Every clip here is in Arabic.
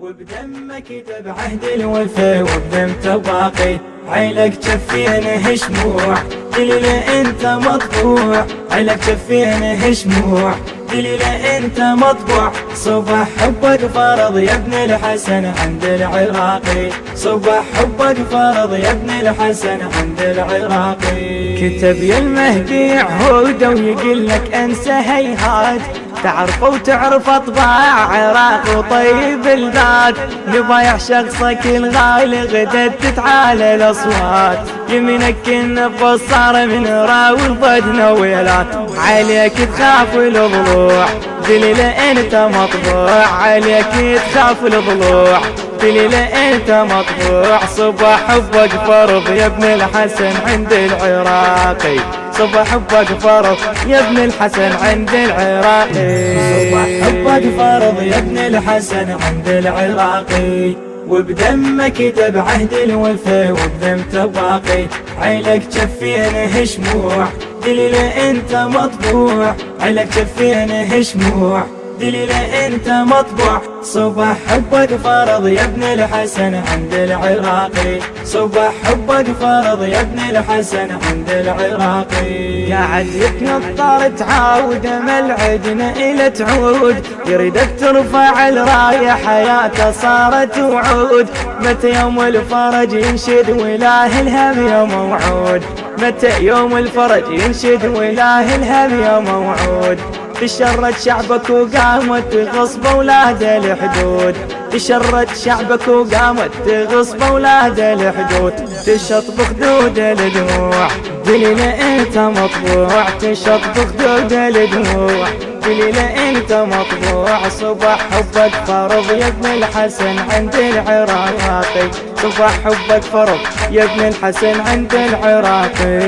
وبدمك كتب عهد الوفا وبدمت باقي، عيلك جفين شموع دليل انت مطبوع، عيلك جفين شموع دليل انت مطبوع. صبح حبك فرض يا ابن الحسن عند العراقي، صبح حبك فرض يا ابن الحسن عند العراقي. كتب يا المهدي عهوده ويقول لك انسى هيهات، تعرف وتعرف اطباع عراق وطيب الذات، نبايع شخصك الغالي غدت تتعالى الاصوات، يمينك النفس صار من راوي ضدنا ويلات، عليك تخاف الضلوع دليل انت مطبوع، عليك تخاف الضلوع دليل انت مطبوع. صبح حبك فرض يا ابن الحسن عند العراقي، صبح حبك فرض يا ابن الحسن عند العراقي، صبح حبك فرض يا ابن الحسن عند العراقي. وبدمك كتب عهد الوفا وبدمت باقي، عيلك جفين شموع دليل انت مطبوع، عيلك جفين شموع دليل انت مطبوع. صبح حبك فرض يا ابن الحسن عند العراقي، صبح حبك فرض يا ابن الحسن عند العراقي. قاعد يتنطر تعاود امل عدنا الى تعود، يريدك ترفع الرايه حياته صارت وعود، متى يوم الفرج ينشد وله الهم يا موعود، متى يوم الفرج ينشد وله الهم يا موعود. تشرد شعبك وقامت تغصب اولاد الحدود، تشرد شعبك وقامت تغصب اولاد الحدود، تشط بخدود الدموع دليل انت مطبوع، تشط بخدود الدموع دليل انت مطبوع. صبح حبك فرض يا ابن الحسن عند العراقي، صبح حبك فرض يا ابن الحسن عند العراقي،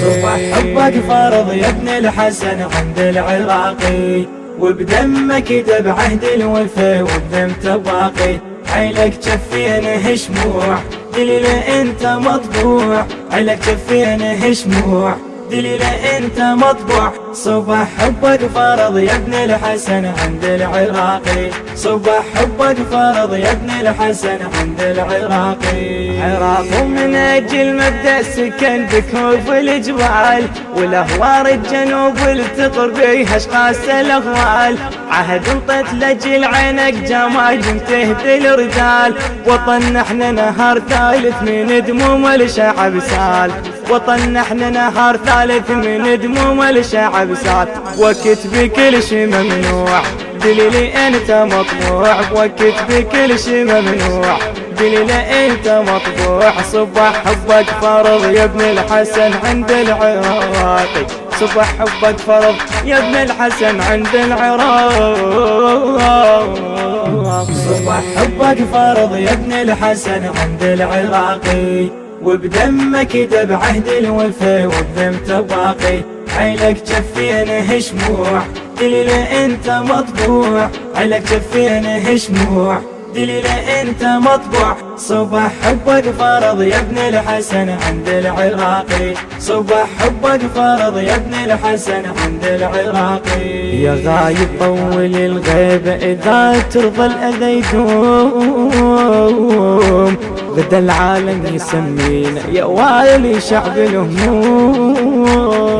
صبح حبك فرض يا ابن الحسن عند العراقي. وبدمك كتب عهد الوفا وبدمت باقي، عيلك جفين شموع دليل انت مطبوع، عيلك جفين شموع دليل انت مطبوع. صبح حبك فرض يا ابن الحسن عند العراقي، صبح حبك فرض يا ابن الحسن عند العراقي. عراق من اجل مبدا سكن بكوف الجبال، والاهوار الجنوب التقر بيها اشخاص الاغوال، عهد انطت لاجل عينك جماجم تهدي الرجال، وطن احنا نهار ثالث من دموم الشعب سال، وطن احنا نهار ثالث من دموم الشعب سال. وقت بكل شي ممنوع دليل انت مطبوع، وقت بكل شي ممنوع دليل انت مطبوع. صبح حبك فرض يا ابن الحسن عند العراقي، صبح حبك فرض يا ابن الحسن عند العراق، صبح حبك فرض يا ابن الحسن عند العراقي. وبدمك كتب عهد الوفا وبدمت باقي، عيلك جفين شموع دليل انت مطبوع، عيلك جفين شموع دليل انت مطبوع. صبح حبك فرض يا ابن الحسن عند العراقي، صبح حبك فرض يا ابن الحسن عند العراقي. يا غايب طول الغيبة إذا ترضى الأذى يدوم، غدا العالم يسمينا يا والي شعب الهموم،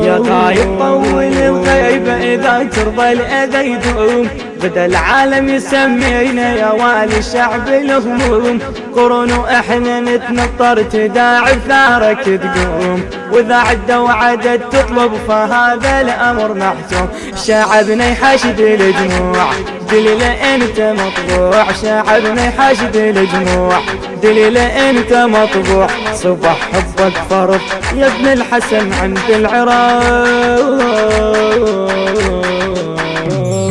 يا غايب طول الغيبة إذا ترضى الأذى يدوم، غدا العالم يسمينا يا والي شعب الهموم. قرون واحنا نتنطر تداعب ثارك تقوم، واذا عدوا وعدد تطلب فهذا الامر محسوم. شعبنا يحشد الجموع دليل انت مطبوع، شعبنا يحشد الجموع دليل انت مطبوع. صبح حبك فرض يا ابن الحسن عند العراق،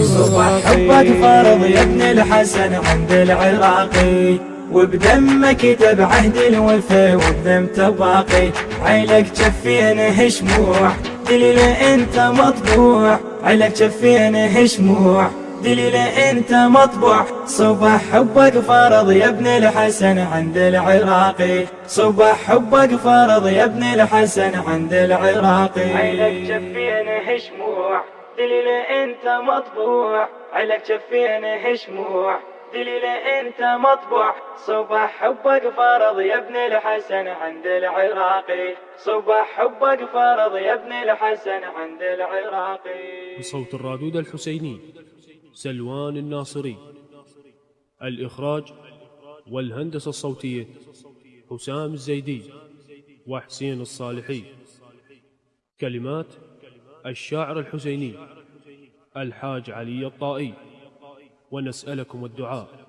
صبح حبك فرض يا ابن الحسن عند العراقي. وبدمك كتب عهد الوفا وبدمت باقي، عيلك جفين شموع دليل انت مطبوع، عيلك جفين شموع دليل انت مطبوع. صبح حبك فرض يا ابن الحسن عند العراقي، صبح حبك فرض يا ابن الحسن عند العراقي. عيلك جفين شموع دليل انت مطبوع، عيلك جفين شموع دليل انت مطبوع. صبح حبك فرض يا ابن الحسن عند العراقي، صبح حبك فرض يا ابن الحسن عند العراقي. بصوت الرادود الحسيني سلوان الناصري. الإخراج والهندسة الصوتية حسام الزيدي وحسين الصالحي. كلمات الشاعر الحسيني الحاج علي الطائي. ونسألكم الدعاء.